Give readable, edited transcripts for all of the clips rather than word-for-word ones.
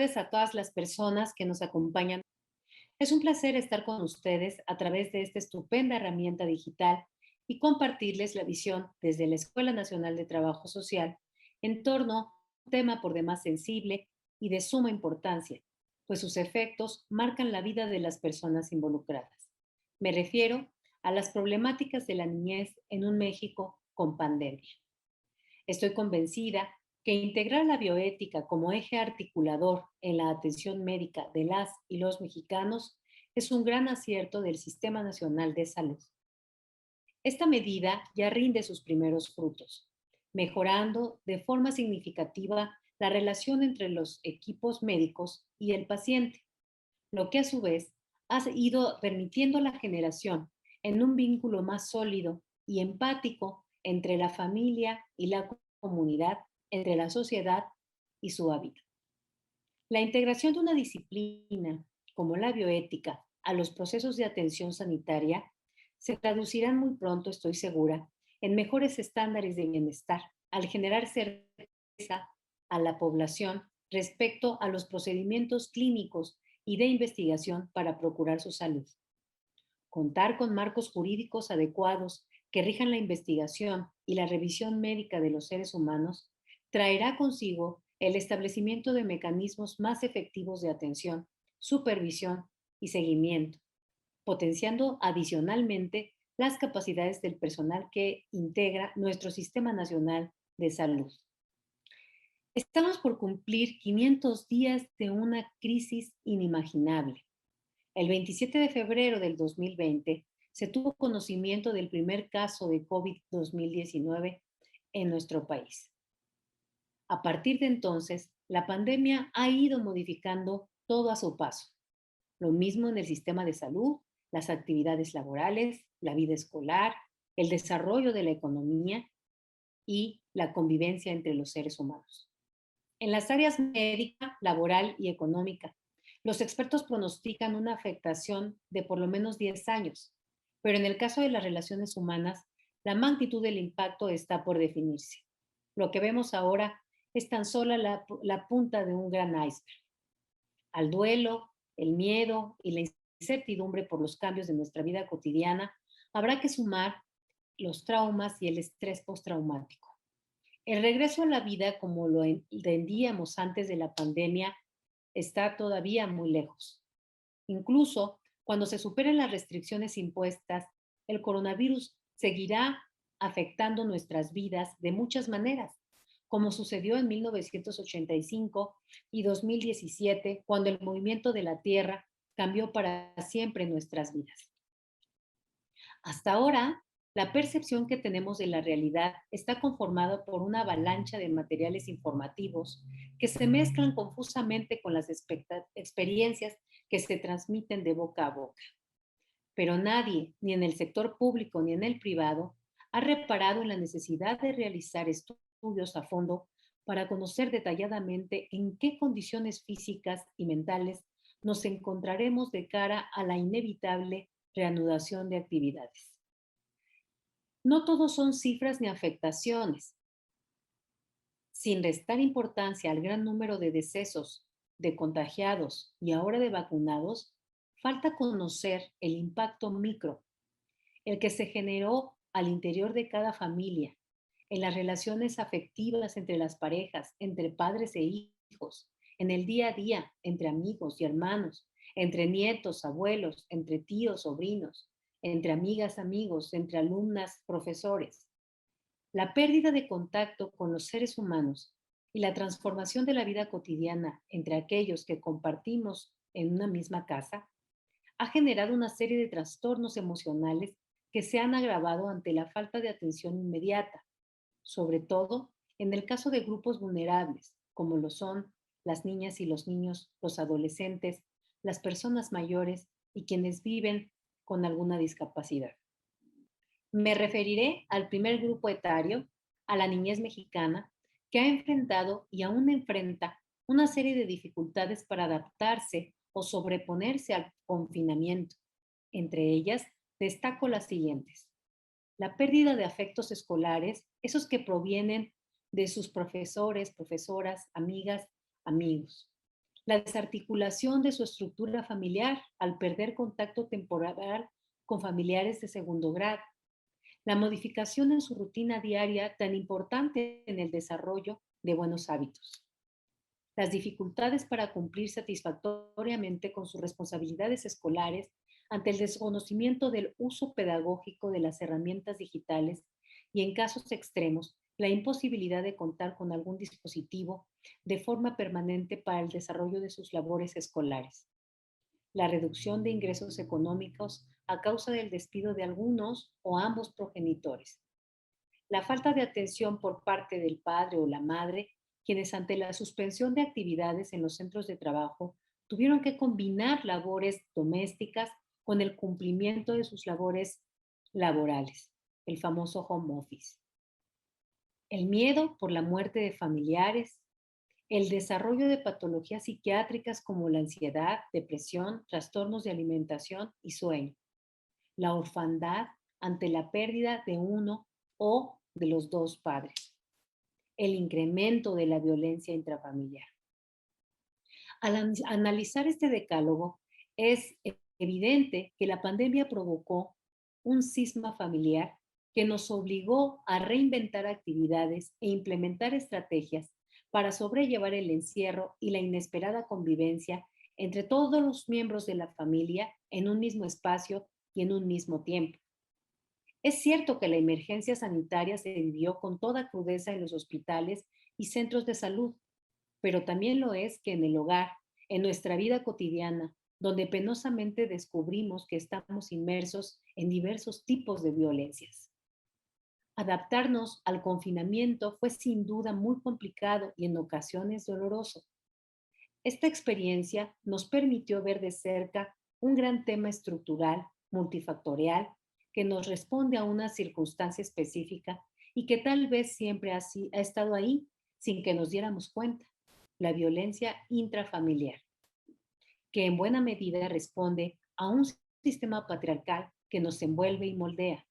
tardes a todas las personas que nos acompañan. Es un placer estar con ustedes a través de esta estupenda herramienta digital y compartirles la visión desde la Escuela Nacional de Trabajo Social en torno a un tema por demás sensible y de suma importancia, pues sus efectos marcan la vida de las personas involucradas. Me refiero a las problemáticas de la niñez en un México con pandemia. Estoy convencida que integrar la bioética como eje articulador en la atención médica de las y los mexicanos es un gran acierto del Sistema Nacional de Salud. Esta medida ya rinde sus primeros frutos, mejorando de forma significativa la relación entre los equipos médicos y el paciente, lo que a su vez ha ido permitiendo la generación en un vínculo más sólido y empático entre la familia y la comunidad, entre la sociedad y su hábitat. La integración de una disciplina como la bioética a los procesos de atención sanitaria se traducirán muy pronto, estoy segura, en mejores estándares de bienestar al generar certeza a la población respecto a los procedimientos clínicos y de investigación para procurar su salud. Contar con marcos jurídicos adecuados que rijan la investigación y la revisión médica de los seres humanos traerá consigo el establecimiento de mecanismos más efectivos de atención, supervisión y seguimiento, potenciando adicionalmente las capacidades del personal que integra nuestro Sistema Nacional de Salud. Estamos por cumplir 500 días de una crisis inimaginable. El 27 de febrero del 2020 se tuvo conocimiento del primer caso de COVID-2019 en nuestro país. A partir de entonces, la pandemia ha ido modificando todo a su paso. Lo mismo en el sistema de salud, las actividades laborales, la vida escolar, el desarrollo de la economía y la convivencia entre los seres humanos. En las áreas médica, laboral y económica, los expertos pronostican una afectación de por lo menos 10 años, pero en el caso de las relaciones humanas, la magnitud del impacto está por definirse. Lo que vemos ahora es tan solo la punta de un gran iceberg. Al duelo, el miedo y la incertidumbre por los cambios de nuestra vida cotidiana, habrá que sumar los traumas y el estrés postraumático. El regreso a la vida como lo entendíamos antes de la pandemia está todavía muy lejos. Incluso cuando se superen las restricciones impuestas, el coronavirus seguirá afectando nuestras vidas de muchas maneras, como sucedió en 1985 y 2017, cuando el movimiento de la Tierra cambió para siempre nuestras vidas. Hasta ahora, la percepción que tenemos de la realidad está conformada por una avalancha de materiales informativos que se mezclan confusamente con las experiencias que se transmiten de boca a boca. Pero nadie, ni en el sector público ni en el privado, ha reparado en la necesidad de realizar estudios a fondo para conocer detalladamente en qué condiciones físicas y mentales nos encontraremos de cara a la inevitable reanudación de actividades. No todos son cifras ni afectaciones. Sin restar importancia al gran número de decesos, de contagiados y ahora de vacunados, falta conocer el impacto micro, el que se generó al interior de cada familia, en las relaciones afectivas entre las parejas, entre padres e hijos, en el día a día, entre amigos y hermanos, entre nietos, abuelos, entre tíos, sobrinos, entre amigas, amigos, entre alumnas, profesores. La pérdida de contacto con los seres humanos y la transformación de la vida cotidiana entre aquellos que compartimos en una misma casa ha generado una serie de trastornos emocionales que se han agravado ante la falta de atención inmediata, sobre todo en el caso de grupos vulnerables, como lo son las niñas y los niños, los adolescentes, las personas mayores y quienes viven con alguna discapacidad. Me referiré al primer grupo etario, a la niñez mexicana, que ha enfrentado y aún enfrenta una serie de dificultades para adaptarse o sobreponerse al confinamiento. Entre ellas, destaco las siguientes: la pérdida de afectos escolares, esos que provienen de sus profesores, profesoras, amigas, amigos; la desarticulación de su estructura familiar al perder contacto temporal con familiares de segundo grado, la modificación en su rutina diaria tan importante en el desarrollo de buenos hábitos, las dificultades para cumplir satisfactoriamente con sus responsabilidades escolares ante el desconocimiento del uso pedagógico de las herramientas digitales y, en casos extremos, la imposibilidad de contar con algún dispositivo de forma permanente para el desarrollo de sus labores escolares, la reducción de ingresos económicos a causa del despido de algunos o ambos progenitores, la falta de atención por parte del padre o la madre, quienes ante la suspensión de actividades en los centros de trabajo tuvieron que combinar labores domésticas con el cumplimiento de sus labores laborales, el famoso home office. El miedo por la muerte de familiares, el desarrollo de patologías psiquiátricas como la ansiedad, depresión, trastornos de alimentación y sueño, la orfandad ante la pérdida de uno o de los dos padres, el incremento de la violencia intrafamiliar. Al analizar este decálogo, es evidente que la pandemia provocó un cisma familiar que nos obligó a reinventar actividades e implementar estrategias para sobrellevar el encierro y la inesperada convivencia entre todos los miembros de la familia en un mismo espacio y en un mismo tiempo. Es cierto que la emergencia sanitaria se vivió con toda crudeza en los hospitales y centros de salud, pero también lo es que en el hogar, en nuestra vida cotidiana, donde penosamente descubrimos que estamos inmersos en diversos tipos de violencias. Adaptarnos al confinamiento fue sin duda muy complicado y en ocasiones doloroso. Esta experiencia nos permitió ver de cerca un gran tema estructural, multifactorial, que nos responde a una circunstancia específica y que tal vez siempre ha estado ahí sin que nos diéramos cuenta: la violencia intrafamiliar, que en buena medida responde a un sistema patriarcal que nos envuelve y moldea,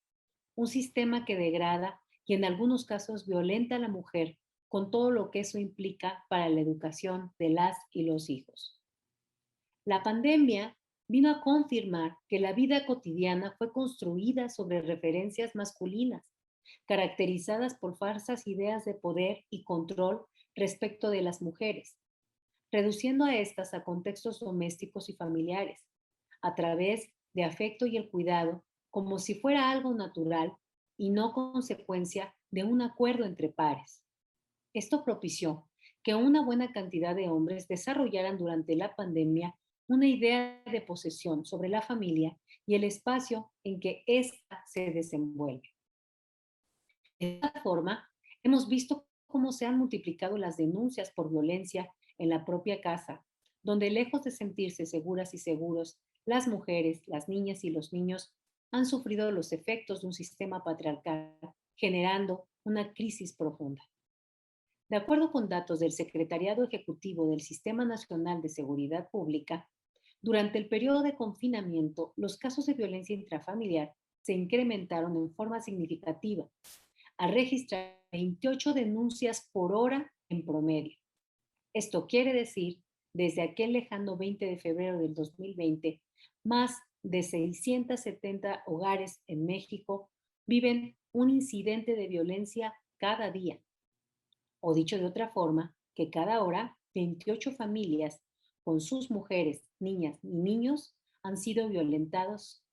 un sistema que degrada y en algunos casos violenta a la mujer con todo lo que eso implica para la educación de las y los hijos. La pandemia vino a confirmar que la vida cotidiana fue construida sobre referencias masculinas, caracterizadas por falsas ideas de poder y control respecto de las mujeres, reduciendo a estas a contextos domésticos y familiares, a través de afecto y el cuidado, como si fuera algo natural y no consecuencia de un acuerdo entre pares. Esto propició que una buena cantidad de hombres desarrollaran durante la pandemia una idea de posesión sobre la familia y el espacio en que ésta se desenvuelve. De esta forma, hemos visto cómo se han multiplicado las denuncias por violencia en la propia casa, donde lejos de sentirse seguras y seguros, las mujeres, las niñas y los niños han sufrido los efectos de un sistema patriarcal, generando una crisis profunda. De acuerdo con datos del Secretariado Ejecutivo del Sistema Nacional de Seguridad Pública, durante el periodo de confinamiento, los casos de violencia intrafamiliar se incrementaron en forma significativa, a registrar 28 denuncias por hora en promedio. Esto quiere decir, desde aquel lejano 20 de febrero del 2020, más de 670 hogares en México viven un incidente de violencia cada día. O dicho de otra forma, que cada hora 28 familias con sus mujeres, niñas y niños han sido violentados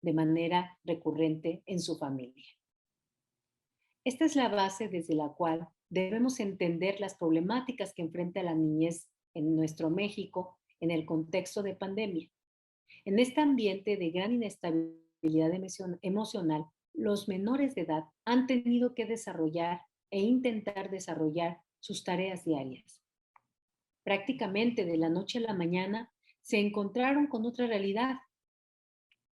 de manera recurrente en su familia. Esta es la base desde la cual debemos entender las problemáticas que enfrenta la niñez en nuestro México en el contexto de pandemia. En este ambiente de gran inestabilidad emocional, los menores de edad han tenido que desarrollar e intentar desarrollar sus tareas diarias. Prácticamente de la noche a la mañana se encontraron con otra realidad,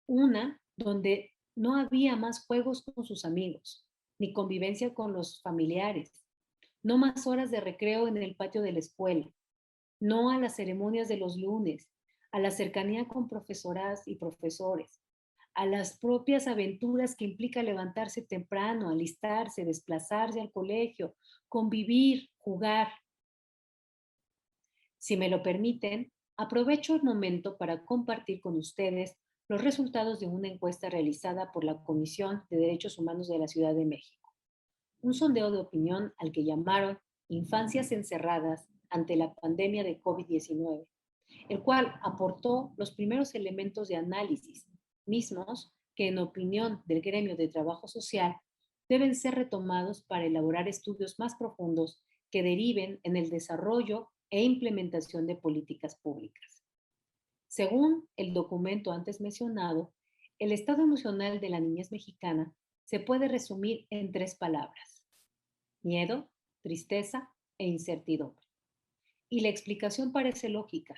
una donde no había más juegos con sus amigos, ni convivencia con los familiares, no más horas de recreo en el patio de la escuela, no a las ceremonias de los lunes, a la cercanía con profesoras y profesores, a las propias aventuras que implica levantarse temprano, alistarse, desplazarse al colegio, convivir, jugar. Si me lo permiten, aprovecho el momento para compartir con ustedes los resultados de una encuesta realizada por la Comisión de Derechos Humanos de la Ciudad de México, un sondeo de opinión al que llamaron Infancias encerradas ante la pandemia de COVID-19, el cual aportó los primeros elementos de análisis, mismos que en opinión del gremio de trabajo social deben ser retomados para elaborar estudios más profundos que deriven en el desarrollo e implementación de políticas públicas. Según el documento antes mencionado, el estado emocional de la niñez mexicana se puede resumir en tres palabras: miedo, tristeza e incertidumbre. Y la explicación parece lógica.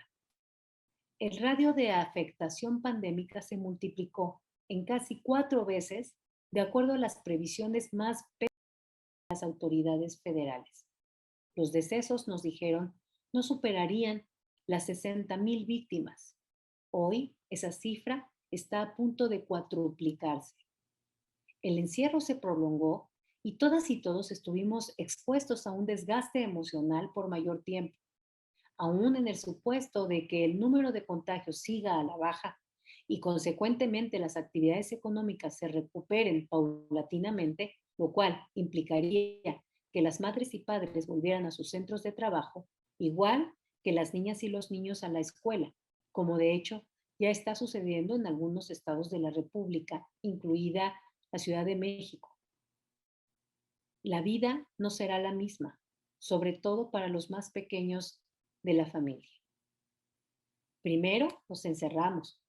El radio de afectación pandémica se multiplicó en casi 4 veces de acuerdo a las previsiones más de las autoridades federales. Los decesos, nos dijeron, no superarían las 60,000 víctimas. Hoy esa cifra está a punto de cuadruplicarse. El encierro se prolongó y todas y todos estuvimos expuestos a un desgaste emocional por mayor tiempo. Aún en el supuesto de que el número de contagios siga a la baja y consecuentemente las actividades económicas se recuperen paulatinamente, lo cual implicaría que las madres y padres volvieran a sus centros de trabajo, igual que las niñas y los niños a la escuela, como de hecho ya está sucediendo en algunos estados de la República, incluida la Ciudad de México. La vida no será la misma, sobre todo para los más pequeños de la familia. Primero nos encerramos,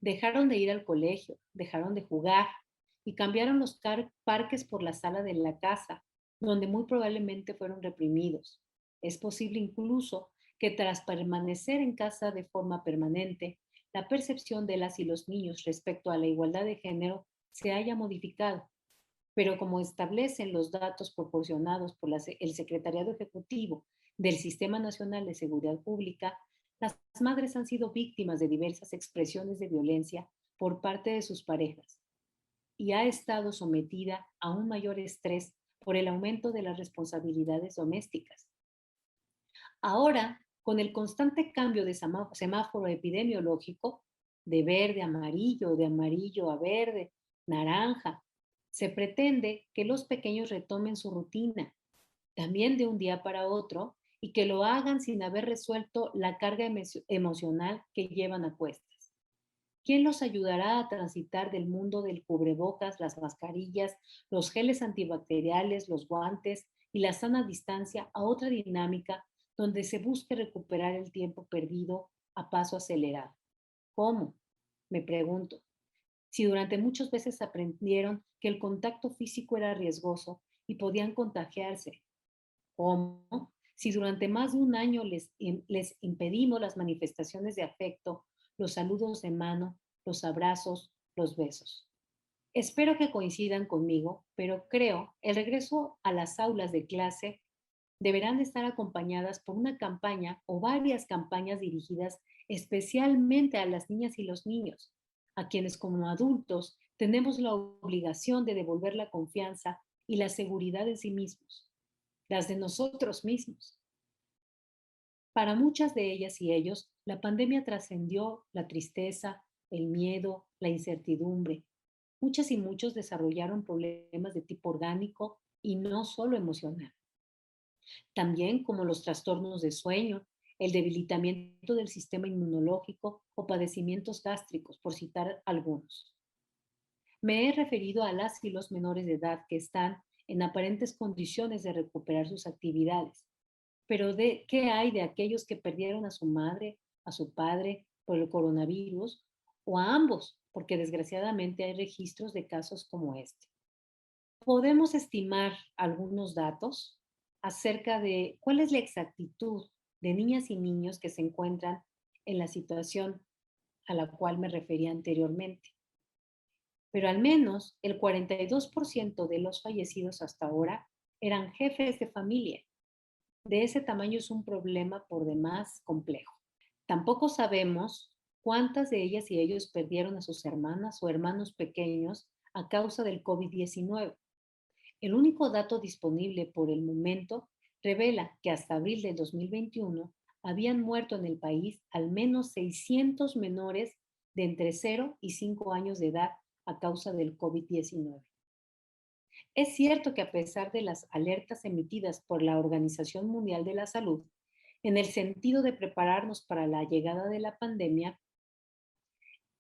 dejaron de ir al colegio, dejaron de jugar y cambiaron los parques por la sala de la casa, donde muy probablemente fueron reprimidos. Es posible incluso que tras permanecer en casa de forma permanente, la percepción de las y los niños respecto a la igualdad de género se haya modificado. Pero como establecen los datos proporcionados por el Secretariado Ejecutivo del Sistema Nacional de Seguridad Pública, las madres han sido víctimas de diversas expresiones de violencia por parte de sus parejas y ha estado sometida a un mayor estrés por el aumento de las responsabilidades domésticas. Ahora, con el constante cambio de semáforo epidemiológico, de amarillo a verde, naranja, se pretende que los pequeños retomen su rutina, también de un día para otro, y que lo hagan sin haber resuelto la carga emocional que llevan a cuestas. ¿Quién los ayudará a transitar del mundo del cubrebocas, las mascarillas, los geles antibacteriales, los guantes y la sana distancia a otra dinámica donde se busque recuperar el tiempo perdido a paso acelerado? ¿Cómo? Me pregunto. Si durante muchas veces aprendieron que el contacto físico era riesgoso y podían contagiarse, ¿cómo? Si durante más de un año les impedimos las manifestaciones de afecto, los saludos de mano, los abrazos, los besos. Espero que coincidan conmigo, pero creo el regreso a las aulas de clase deberán estar acompañadas por una campaña o varias campañas dirigidas especialmente a las niñas y los niños, a quienes como adultos tenemos la obligación de devolver la confianza y la seguridad en sí mismos, las de nosotros mismos. Para muchas de ellas y ellos, la pandemia trascendió la tristeza, el miedo, la incertidumbre. Muchas y muchos desarrollaron problemas de tipo orgánico y no solo emocional. También como los trastornos de sueño, el debilitamiento del sistema inmunológico o padecimientos gástricos, por citar algunos. Me he referido a las y los menores de edad que están en aparentes condiciones de recuperar sus actividades. Pero ¿qué hay de aquellos que perdieron a su madre, a su padre por el coronavirus o a ambos? Porque desgraciadamente hay registros de casos como este. Podemos estimar algunos datos acerca de cuál es la exactitud de niñas y niños que se encuentran en la situación a la cual me refería anteriormente. Pero al menos el 42% de los fallecidos hasta ahora eran jefes de familia. De ese tamaño es un problema por demás complejo. Tampoco sabemos cuántas de ellas y ellos perdieron a sus hermanas o hermanos pequeños a causa del COVID-19. El único dato disponible por el momento revela que hasta abril del 2021 habían muerto en el país al menos 600 menores de entre 0 y 5 años de edad a causa del COVID-19. Es cierto que a pesar de las alertas emitidas por la Organización Mundial de la Salud, en el sentido de prepararnos para la llegada de la pandemia,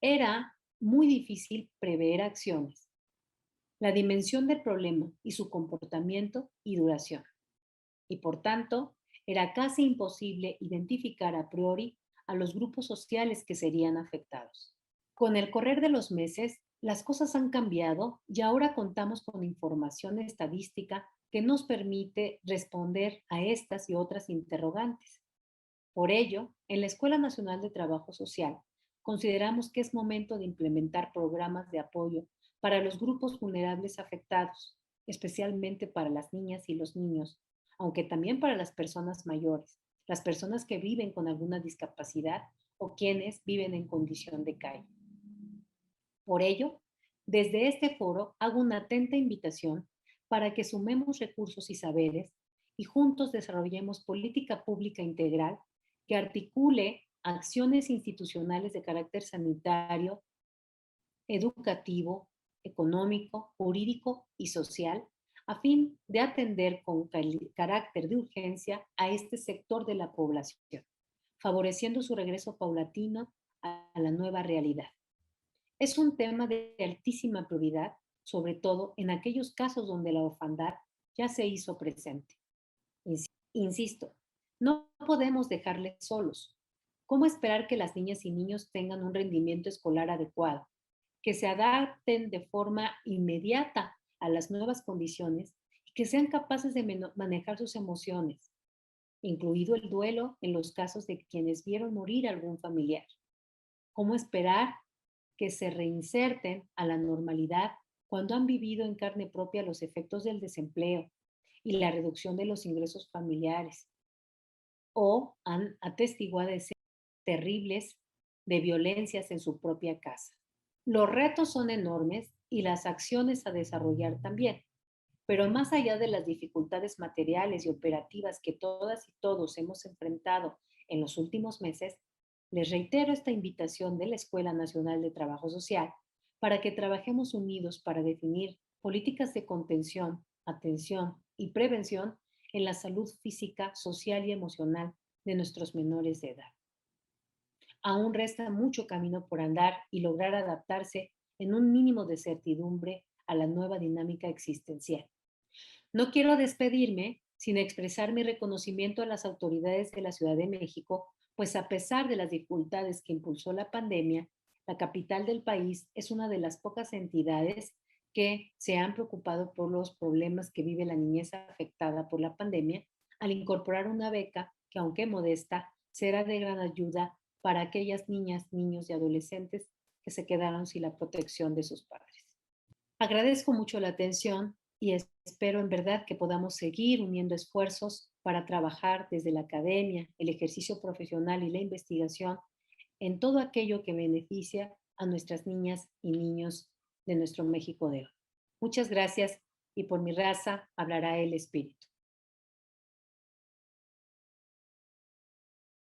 era muy difícil prever acciones, la dimensión del problema y su comportamiento y duración. Y por tanto, era casi imposible identificar a priori a los grupos sociales que serían afectados. Con el correr de los meses, las cosas han cambiado y ahora contamos con información estadística que nos permite responder a estas y otras interrogantes. Por ello, en la Escuela Nacional de Trabajo Social, consideramos que es momento de implementar programas de apoyo para los grupos vulnerables afectados, especialmente para las niñas y los niños, aunque también para las personas mayores, las personas que viven con alguna discapacidad o quienes viven en condición de calle. Por ello, desde este foro hago una atenta invitación para que sumemos recursos y saberes y juntos desarrollemos política pública integral que articule acciones institucionales de carácter sanitario, educativo, económico, jurídico y social, a fin de atender con carácter de urgencia a este sector de la población, favoreciendo su regreso paulatino a la nueva realidad. Es un tema de altísima prioridad, sobre todo en aquellos casos donde la orfandad ya se hizo presente. Insisto, no podemos dejarles solos. ¿Cómo esperar que las niñas y niños tengan un rendimiento escolar adecuado, que se adapten de forma inmediata a las nuevas condiciones y que sean capaces de manejar sus emociones, incluido el duelo en los casos de quienes vieron morir a algún familiar? ¿Cómo esperar que se reinserten a la normalidad cuando han vivido en carne propia los efectos del desempleo y la reducción de los ingresos familiares o han atestiguado escenas terribles de violencias en su propia casa? Los retos son enormes y las acciones a desarrollar también, pero más allá de las dificultades materiales y operativas que todas y todos hemos enfrentado en los últimos meses, les reitero esta invitación de la Escuela Nacional de Trabajo Social para que trabajemos unidos para definir políticas de contención, atención y prevención en la salud física, social y emocional de nuestros menores de edad. Aún resta mucho camino por andar y lograr adaptarse en un mínimo de certidumbre a la nueva dinámica existencial. No quiero despedirme sin expresar mi reconocimiento a las autoridades de la Ciudad de México, pues a pesar de las dificultades que impulsó la pandemia, la capital del país es una de las pocas entidades que se han preocupado por los problemas que vive la niñez afectada por la pandemia al incorporar una beca que, aunque modesta, será de gran ayuda para aquellas niñas, niños y adolescentes que se quedaron sin la protección de sus padres. Agradezco mucho la atención y espero en verdad que podamos seguir uniendo esfuerzos para trabajar desde la academia, el ejercicio profesional y la investigación en todo aquello que beneficia a nuestras niñas y niños de nuestro México de hoy. Muchas gracias y por mi raza hablará el Espíritu.